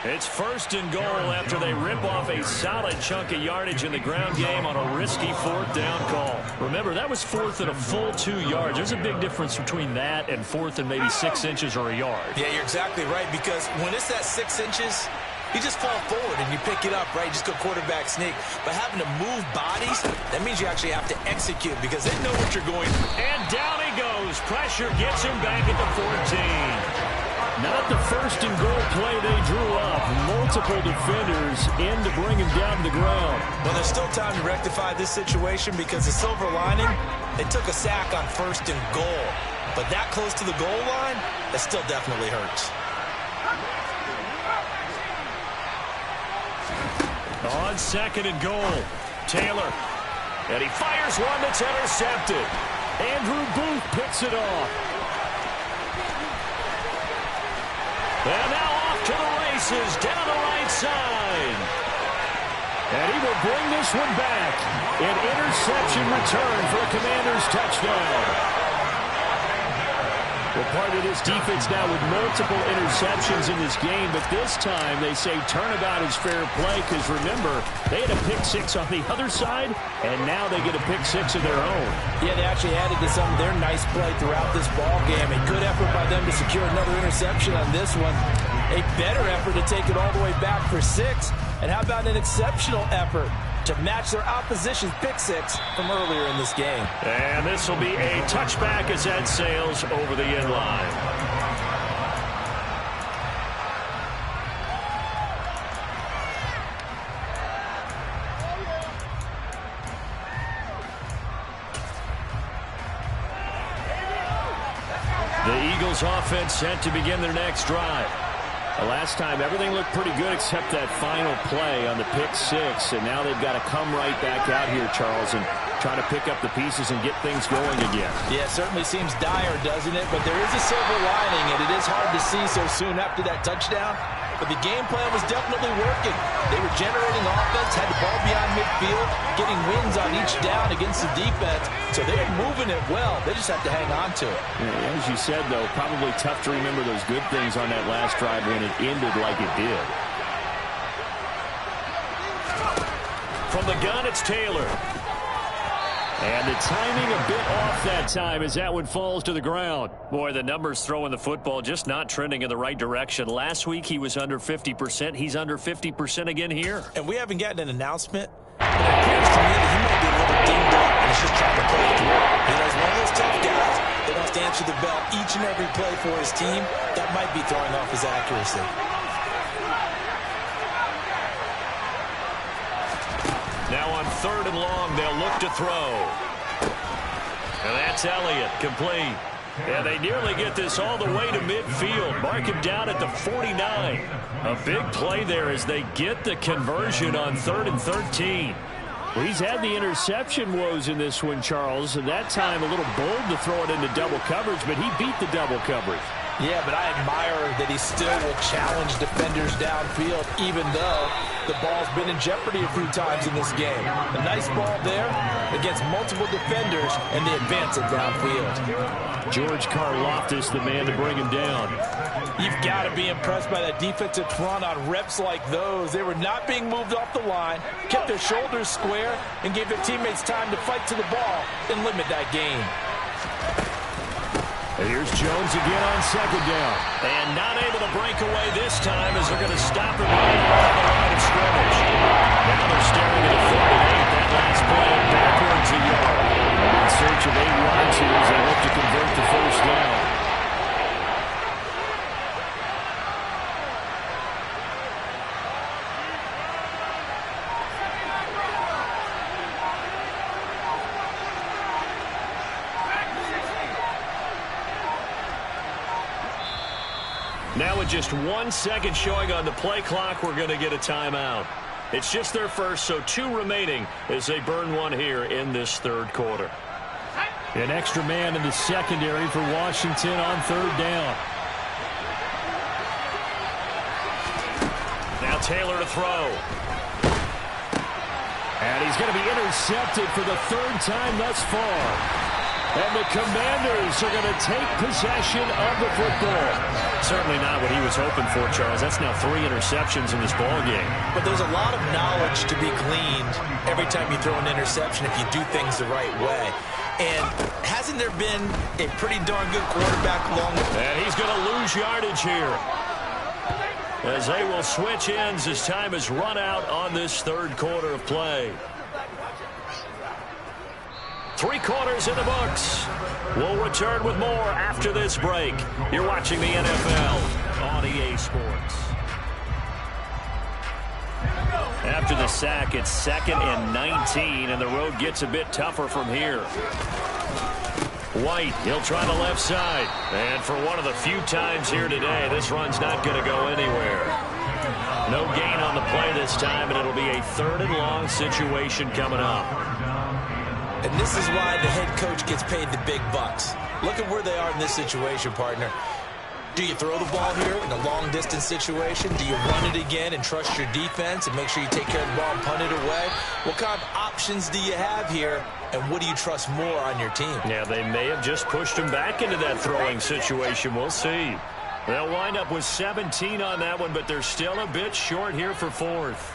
It's 1st and goal after they rip off a solid chunk of yardage in the ground game on a risky 4th down call. Remember, that was 4th and a full 2 yards. There's a big difference between that and 4th and maybe 6 inches or a yard. Yeah, you're exactly right, because when it's that 6 inches, you just fall forward and you pick it up, right? You just go quarterback sneak. But having to move bodies, that means you actually have to execute because they know what you're going for. And down he goes. Pressure gets him back at the 14. Not the 1st and goal play they drew up. Multiple defenders in to bring him down to the ground. Well, there's still time to rectify this situation because the silver lining, they took a sack on 1st and goal. But that close to the goal line, that still definitely hurts. On 2nd and goal, Taylor. And he fires one that's intercepted. Andrew Booth picks it off. And now off to the races, down the right side. And he will bring this one back. An interception return for a Commanders touchdown. Well, part of this defense now with multiple interceptions in this game, but this time they say turnabout is fair play because, remember, they had a pick-6 on the other side, and now they get a pick-6 of their own. Yeah, they actually added to some of their nice play throughout this ball game. A good effort by them to secure another interception on this one. A better effort to take it all the way back for 6. And how about an exceptional effort to match their opposition's pick-6 from earlier in this game. And this will be a touchback as that sails over the end line. The Eagles offense set to begin their next drive. Last time, everything looked pretty good except that final play on the pick-6, and now they've got to come right back out here, Charles, and try to pick up the pieces and get things going again. Yeah, it certainly seems dire, doesn't it? But there is a silver lining, and it is hard to see so soon after that touchdown. But the game plan was definitely working. They were generating offense, had the ball beyond midfield, getting wins on each down against the defense. So they were moving it well. They just have to hang on to it. Yeah, as you said, though, probably tough to remember those good things on that last drive when it ended like it did. From the gun, it's Taylor. And the timing a bit off that time as that one falls to the ground. Boy, the numbers throwing the football just not trending in the right direction. Last week he was under 50%. He's under 50% again here. And we haven't gotten an announcement. But it appears to me that he might be a little dinged up and he's just trying to play through it. You know, he's one of those tough guys that wants to answer the bell each and every play for his team. That might be throwing off his accuracy. 3rd and long. They'll look to throw. And that's Elliott, complete. And they nearly get this all the way to midfield. Mark him down at the 49. A big play there as they get the conversion on 3rd and 13. Well, he's had the interception woes in this one, Charles. And that time a little bold to throw it into double coverage, but he beat the double coverage. Yeah, but I admire that he still will challenge defenders downfield, even though the ball's been in jeopardy a few times in this game. A nice ball there against multiple defenders, and they advance it downfield. George Karlaftis, the man to bring him down. You've got to be impressed by that defensive front on reps like those. They were not being moved off the line, kept their shoulders square, and gave their teammates time to fight to the ball and limit that gain. And here's Jones again on 2nd down. And not able to break away this time as they're going to stop him right along the line of scrimmage. Now they're staring at a 48. That last play backwards a yard. In search of 8 yards here as they hope to convert the 1st down. Now with just 1 second showing on the play clock, we're going to get a timeout. It's just their first, so 2 remaining as they burn one here in this 3rd quarter. An extra man in the secondary for Washington on 3rd down. Now Taylor to throw. And he's going to be intercepted for the 3rd time thus far. And the Commanders are going to take possession of the football. Certainly not what he was hoping for, Charles. That's now 3 interceptions in this ball game. But there's a lot of knowledge to be gleaned every time you throw an interception if you do things the right way. And hasn't there been a pretty darn good quarterback along the way? And he's going to lose yardage here, as they will switch ends as time is run out on this 3rd quarter of play. 3 quarters in the books. We'll return with more after this break. You're watching the NFL on EA Sports. After the sack, it's 2nd and 19, and the road gets a bit tougher from here. White, he'll try the left side. And for one of the few times here today, this run's not going to go anywhere. No gain on the play this time, and it'll be a 3rd and long situation coming up. And this is why the head coach gets paid the big bucks. Look at where they are in this situation, partner. Do you throw the ball here in a long-distance situation? Do you run it again and trust your defense and make sure you take care of the ball and punt it away? What kind of options do you have here, and what do you trust more on your team? Yeah, they may have just pushed him back into that throwing situation. We'll see. They'll wind up with 17 on that one, but they're still a bit short here for 4th.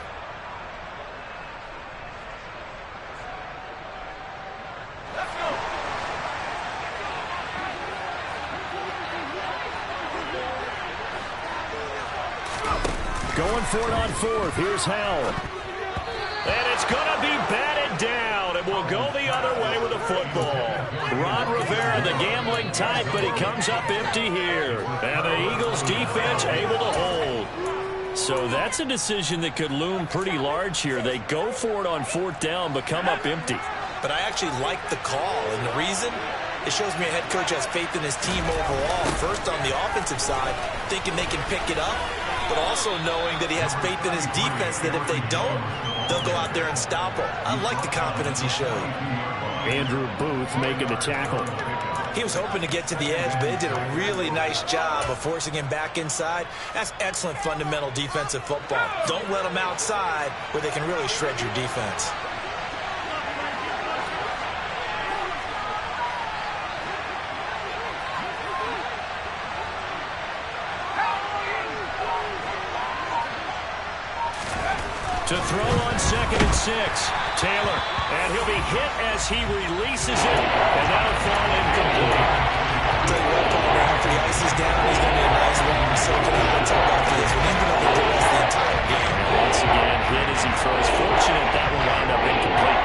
Going for it on 4th. Here's Howell. And it's going to be batted down. It will go the other way with a football. Ron Rivera, the gambling type, but he comes up empty here. And the Eagles defense able to hold. So that's a decision that could loom pretty large here. They go for it on 4th down, but come up empty. But I actually like the call, and the reason? It shows me a head coach has faith in his team overall. First on the offensive side, thinking they can pick it up, but also knowing that he has faith in his defense that if they don't, they'll go out there and stop him. I like the confidence he showed. Andrew Booth making the tackle. He was hoping to get to the edge, but they did a really nice job of forcing him back inside. That's excellent fundamental defensive football. Don't let them outside where they can really shred your defense. To throw on 2nd and 6. Taylor. And he'll be hit as he releases it. And that'll fall incomplete. I'll tell you what, partner, after the ice is down, he's going to be a nice one. So can I tell about this? When he's going to get the rest of the entire game. And once again, hit as he throws. Fortunate that will wind up incomplete.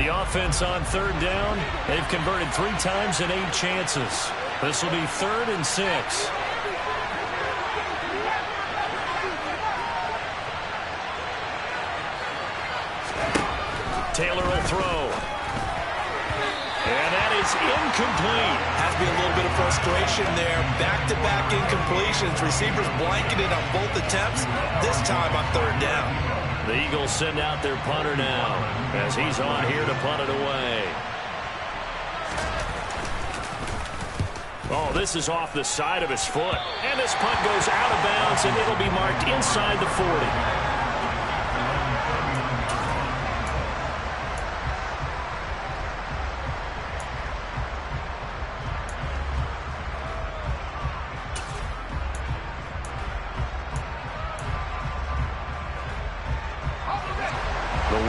The offense on 3rd down. They've converted 3 times in 8 chances. This will be 3rd and 6. Taylor will throw. And that is incomplete. Has to be a little bit of frustration there. Back-to-back incompletions. Receivers blanketed on both attempts. This time on third down. The Eagles send out their punter now as he's on here to punt it away. Oh, this is off the side of his foot. And this punt goes out of bounds, and it'll be marked inside the 40.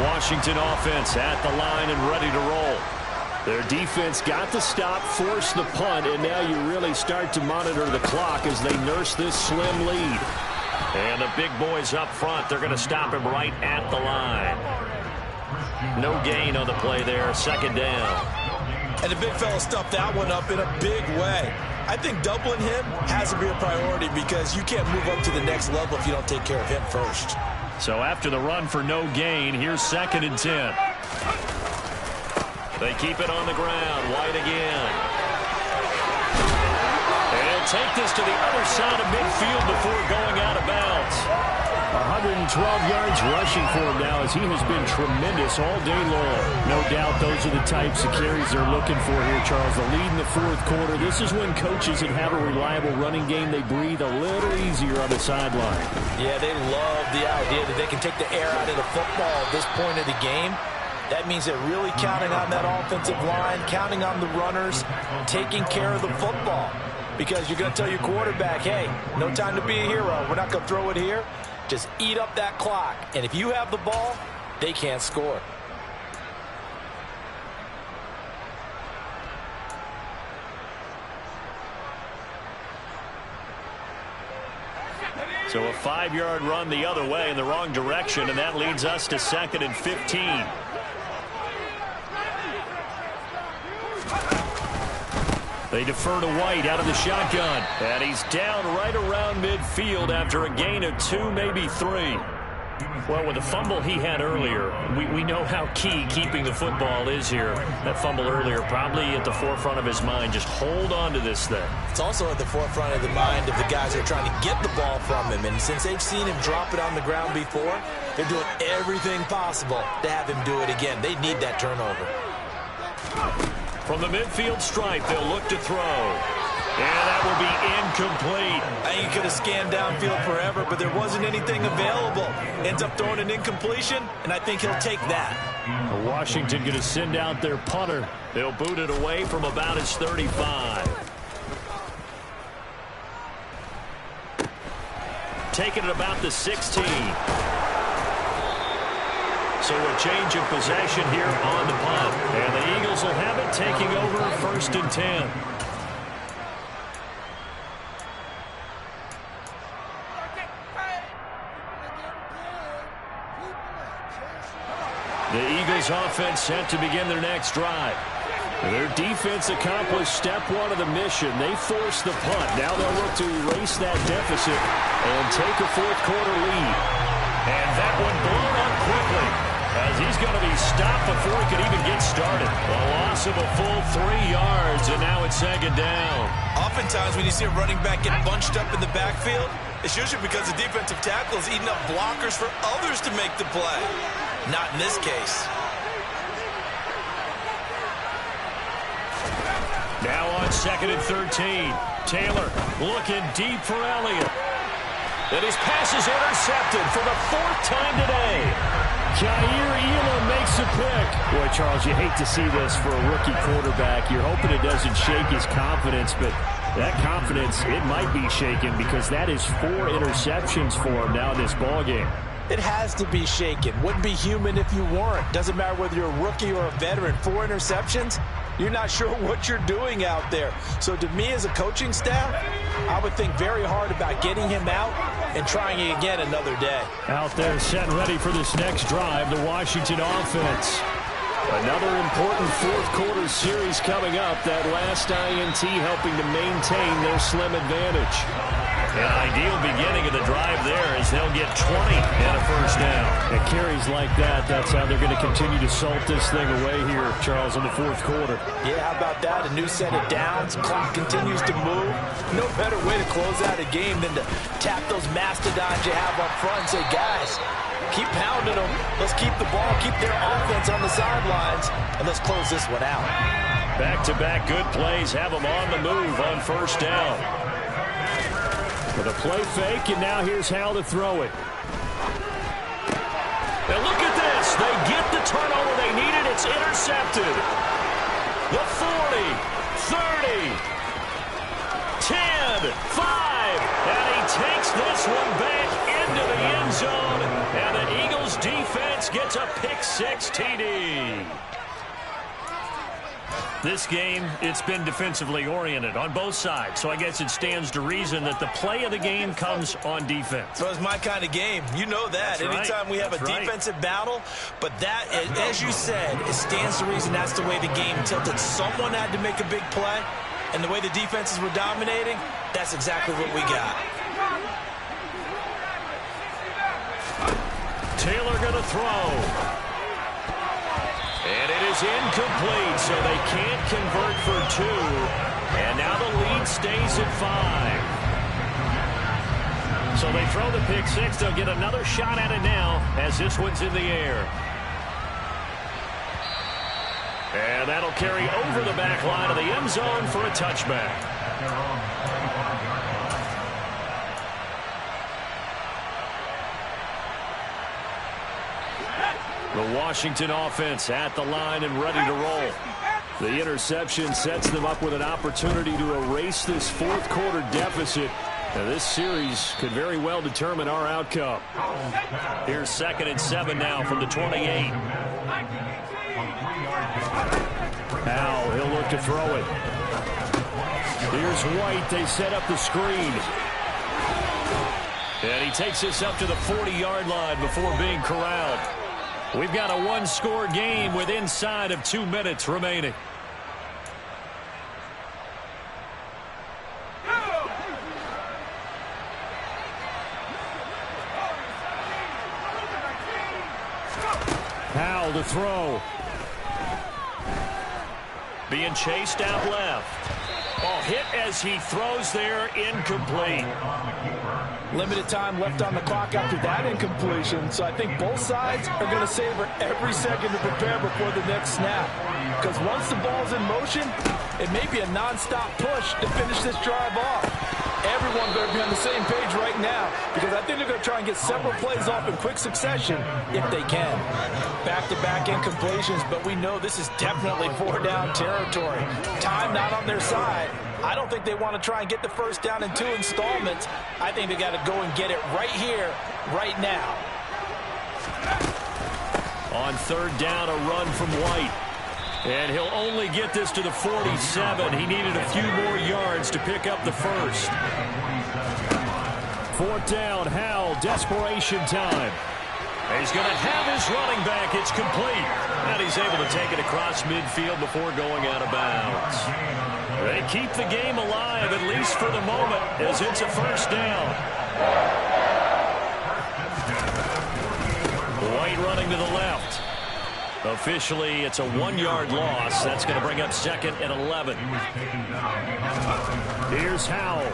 Washington offense at the line and ready to roll. Their defense got the stop, forced the punt, and now you really start to monitor the clock as they nurse this slim lead. And the big boys up front, they're going to stop him right at the line. No gain on the play there, second down. And the big fella stuffed that one up in a big way. I think doubling him has to be a priority because you can't move up to the next level if you don't take care of him first. So after the run for no gain, here's 2nd and 10. They keep it on the ground. White again. And he'll take this to the other side of midfield before going out of bounds. 112 yards rushing for him now as he has been tremendous all day long. No doubt those are the types of carries they're looking for here, Charles. The lead in the fourth quarter. This is when coaches that have a reliable running game, they breathe a little easier on the sideline. Yeah, they love the idea that they can take the air out of the football at this point of the game. That means they're really counting on that offensive line, counting on the runners, taking care of the football. Because you're going to tell your quarterback, hey, no time to be a hero. We're not going to throw it here. Just eat up that clock. And if you have the ball, they can't score. So a 5-yard run the other way in the wrong direction, and that leads us to 2nd and 15. They defer to White out of the shotgun. And he's down right around midfield after a gain of 2, maybe 3. Well, with the fumble he had earlier, we know how key keeping the football is here. That fumble earlier probably at the forefront of his mind. Just hold on to this thing. It's also at the forefront of the mind of the guys who are trying to get the ball from him. And since they've seen him drop it on the ground before, they're doing everything possible to have him do it again. They need that turnover. From the midfield stripe, they'll look to throw. And that will be incomplete. I think he could have scanned downfield forever, but there wasn't anything available. Ends up throwing an incompletion, and I think he'll take that. Washington going to send out their punter. They'll boot it away from about his 35. Taking it about the 16. So a change of possession here on the punt. And the Eagles will have it, taking over 1st and 10. The Eagles offense set to begin their next drive. Their defense accomplished step 1 of the mission. They forced the punt. Now they'll look to erase that deficit and take a fourth quarter lead. And that one blown up quickly as he's going to be stopped before he could even get started. A loss of a full 3 yards, and now it's 2nd down. Oftentimes when you see a running back get bunched up in the backfield, it's usually because the defensive tackle is eating up blockers for others to make the play. Not in this case. Now on 2nd and 13. Taylor looking deep for Elliott. And his pass is intercepted for the 4th time today. Jair Elam makes a pick. Boy, Charles, you hate to see this for a rookie quarterback. You're hoping it doesn't shake his confidence, but that confidence, it might be shaken because that is 4 interceptions for him now in this ballgame. It has to be shaken. Wouldn't be human if you weren't. Doesn't matter whether you're a rookie or a veteran. 4 interceptions, you're not sure what you're doing out there. So to me as a coaching staff, I would think very hard about getting him out and trying it again another day. Out there set and ready for this next drive, the Washington offense. Another important fourth quarter series coming up. That last INT helping to maintain their slim advantage. An ideal beginning of the drive there as carries. They'll get 20 and a first down. And carries like that, that's how they're going to continue to salt this thing away here, Charles, in the fourth quarter. Yeah, how about that? A new set of downs. Clock continues to move. No better way to close out a game than to tap those mastodons you have up front and say, guys, keep pounding them. Let's keep the ball, keep their offense on the sidelines, and let's close this one out. Back-to-back good plays have them on the move on first down. With a play fake, and now here's Hal to throw it. Now look at this. They get the turnover they needed. It's intercepted. The 40, 30, 10, 5. And he takes this one back into the end zone. And the Eagles defense gets a pick-6 TD. This game, it's been defensively oriented on both sides, so I guess it stands to reason that the play of the game comes on defense. So it's my kind of game. You know that. That's right. Anytime we have a defensive battle, but that, as you said, it stands to reason that's the way the game tilted. Someone had to make a big play, and the way the defenses were dominating, that's exactly what we got. Taylor going to throw. And it is incomplete, so they can't convert for 2. And now the lead stays at 5. So they throw the pick-6. They'll get another shot at it now as this one's in the air. And that'll carry over the back line of the end zone for a touchback. The Washington offense at the line and ready to roll. The interception sets them up with an opportunity to erase this fourth quarter deficit. Now, this series could very well determine our outcome. Here's 2nd and 7 now from the 28. Now he'll look to throw it. Here's White. They set up the screen. And he takes this up to the 40-yard line before being corralled. We've got a one-score game with inside of 2 minutes remaining. Howell to throw. Being chased out left. Ball hit as he throws there, incomplete. Limited time left on the clock after that incompletion, so I think both sides are going to savor every second to prepare before the next snap. Because once the ball's in motion, it may be a non-stop push to finish this drive off. Everyone better be on the same page right now, because I think they're going to try and get several plays off in quick succession if they can. Back-to-back incompletions, but we know this is definitely 4-down territory. Time not on their side. I don't think they want to try and get the first down in 2 installments. I think they got to go and get it right here, right now. On 3rd down, a run from White. And he'll only get this to the 47. He needed a few more yards to pick up the first. 4th down, Howell, desperation time. He's going to have his running back. It's complete. And he's able to take it across midfield before going out of bounds. They keep the game alive, at least for the moment, as it's a first down. White running to the left. Officially, it's a 1-yard loss. That's going to bring up 2nd and 11. Here's Howell.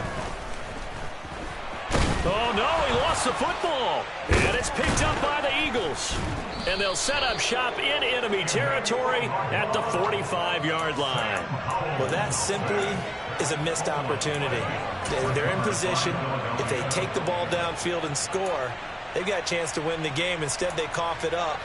Oh, no, he lost the football. And it's picked up by the Eagles. And they'll set up shop in enemy territory at the 45-yard line. Well, that simply is a missed opportunity. They're in position. If they take the ball downfield and score, they've got a chance to win the game. Instead, they cough it up.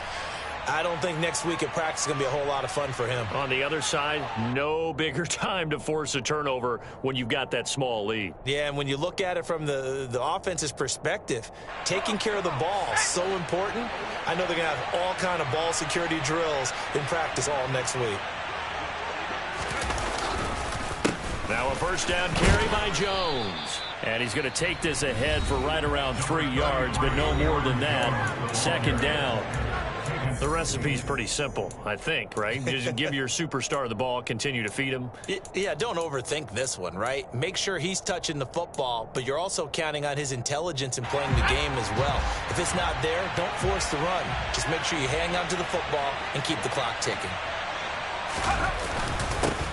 I don't think next week at practice is going to be a whole lot of fun for him. On the other side, no bigger time to force a turnover when you've got that small lead. Yeah, and when you look at it from the offense's perspective, taking care of the ball is so important. I know they're going to have all kind of ball security drills in practice all next week. Now a first down carry by Jones. And he's going to take this ahead for right around 3 yards, but no more than that. 2nd down. The recipe's pretty simple, I think, right? Just give your superstar the ball, continue to feed him. Yeah, don't overthink this one, right? Make sure he's touching the football, but you're also counting on his intelligence in playing the game as well. If it's not there, don't force the run. Just make sure you hang on to the football and keep the clock ticking.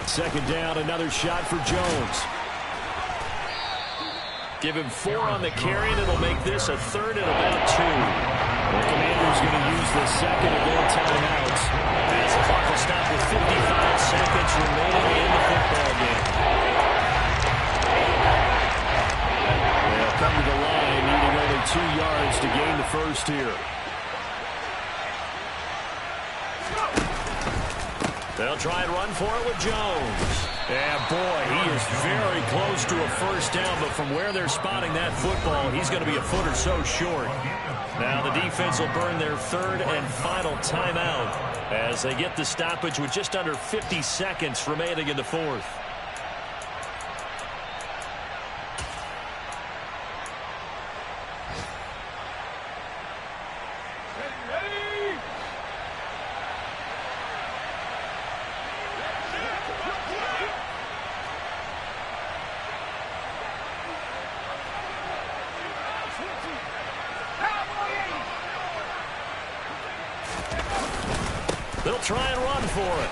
Second down, another shot for Jones. Give him 4 on the carry, and it'll make this a third and about 2. The Commanders going to use the second of their timeouts. As the clock will stop with 55 seconds remaining in the football game. They'll come to the line, needing only 2 yards to gain the first here. They'll try and run for it with Jones. Yeah, boy, he is very close to a first down, but from where they're spotting that football, he's going to be a foot or so short. Now the defense will burn their third and final timeout as they get the stoppage with just under 50 seconds remaining in the fourth. They'll try and run for it.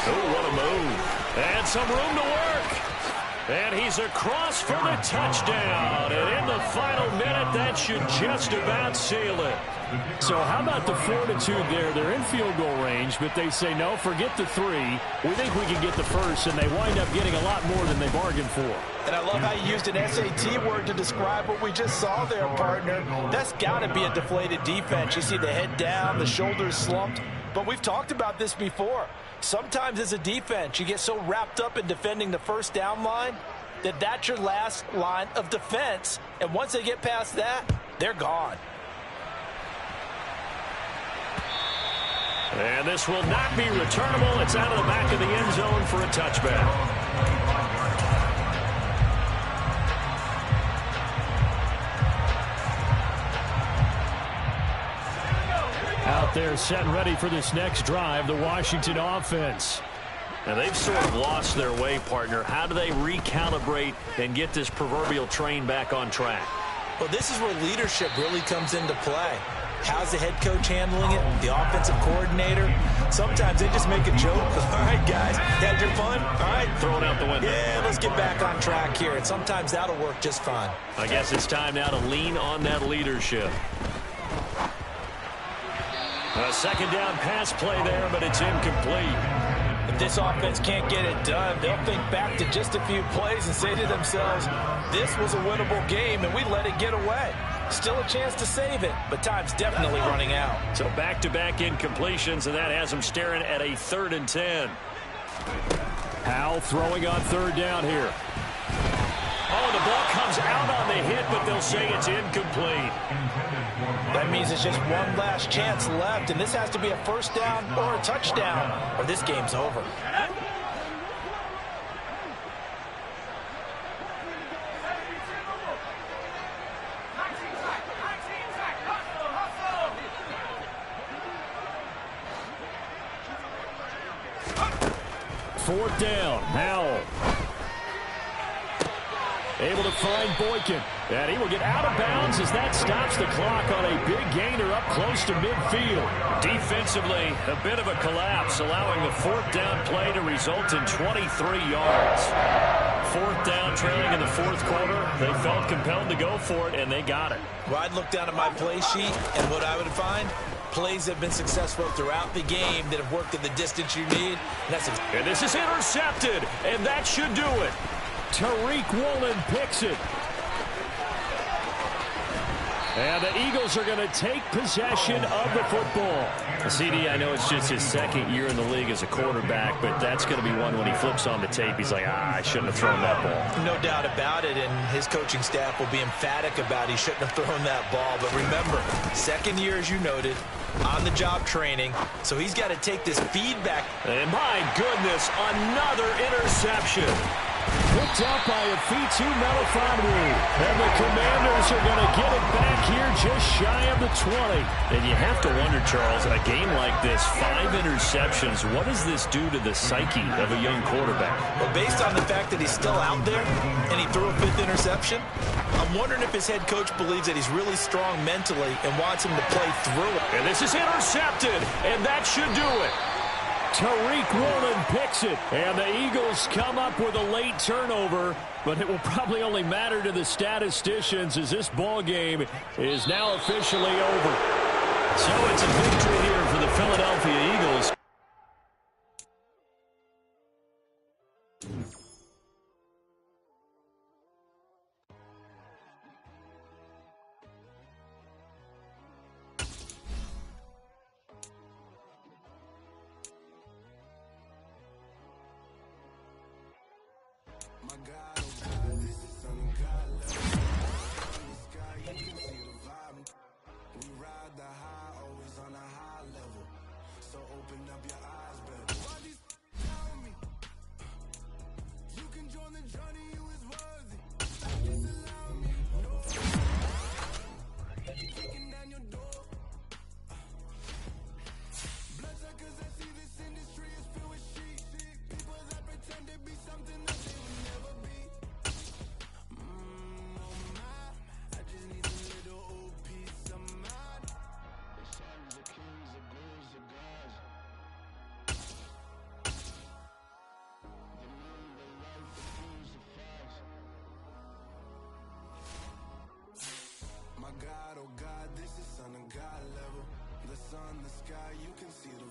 Oh, what a move. And some room to work. And he's across for the touchdown. And in the final minute, that should just about seal it. So how about the fortitude there? They're in field goal range, but they say, no, forget the 3. We think we can get the first, and they wind up getting a lot more than they bargained for. And I love how you used an SAT word to describe what we just saw there, partner. That's got to be a deflated defense. You see the head down, the shoulders slumped. But we've talked about this before. Sometimes as a defense, you get so wrapped up in defending the first down line that that's your last line of defense. And once they get past that, they're gone. And this will not be returnable. It's out of the back of the end zone for a touchback. Out there set and ready for this next drive, the Washington offense. Now they've sort of lost their way, partner. How do they recalibrate and get this proverbial train back on track? Well, this is where leadership really comes into play. How's the head coach handling it? The offensive coordinator? Sometimes they just make a joke. All right, guys, had your fun? All right. Throw it out the window. Yeah, let's get back on track here. And sometimes that'll work just fine. I guess it's time now to lean on that leadership. A second down pass play there, but it's incomplete. If this offense can't get it done, they'll think back to just a few plays and say to themselves, this was a winnable game, and we let it get away. Still a chance to save it, but time's definitely running out. So back-to-back incompletions, and that has them staring at a 3rd and 10. Howell throwing on 3rd down here. Oh, the ball comes out on the hit, but they'll say it's incomplete. That means it's just one last chance left, and this has to be a first down or a touchdown, or this game's over. Fourth down, Howell. Able to find Boykin. And he will get out of bounds as that stops the clock on a big gainer up close to midfield. Defensively, a bit of a collapse, allowing the 4th down play to result in 23 yards. 4th down trailing in the 4th quarter. They felt compelled to go for it, and they got it. Well, I'd look down at my play sheet, and what I would find, plays have been successful throughout the game that have worked at the distance you need. And this is intercepted, and that should do it. Tariq Woolen picks it. And the Eagles are going to take possession of the football. CD, I know it's just his 2nd year in the league as a quarterback, but that's going to be one when he flips on the tape. He's like, I shouldn't have thrown that ball. No doubt about it, and his coaching staff will be emphatic about he shouldn't have thrown that ball. But remember, 2nd year, as you noted, on-the-job training, so he's got to take this feedback. And my goodness, another interception. picked up by a Fitu Melifonwu. And the Commanders are going to get it back here just shy of the 20. And you have to wonder, Charles, in a game like this, 5 interceptions, what does this do to the psyche of a young quarterback? Well, based on the fact that he's still out there and he threw a 5th interception, I'm wondering if his head coach believes that he's really strong mentally and wants him to play through it. And this is intercepted, and that should do it. Tariq Woolen picks it, and the Eagles come up with a late turnover, but it will probably only matter to the statisticians as this ball game is now officially over. So it's a victory here for the Philadelphia Eagles. My God, oh God, this is something God love. In the sky, you can see the vibe. We ride the high, always on a high level. So open up your eyes, baby. Why these tell me? You can join the journey, you is worthy. Just allow me, no. Kicking down your door. Bloodsuckers, I see this industry is filled with sheep. People that pretend to be something that they will never be. Oh my, I just need a little old peace of mind. The sons of kings, the gurus, the gods. The moon, the light, the fools, the facts. My God, oh God, this is son of God level. The sun, the sky, you can see the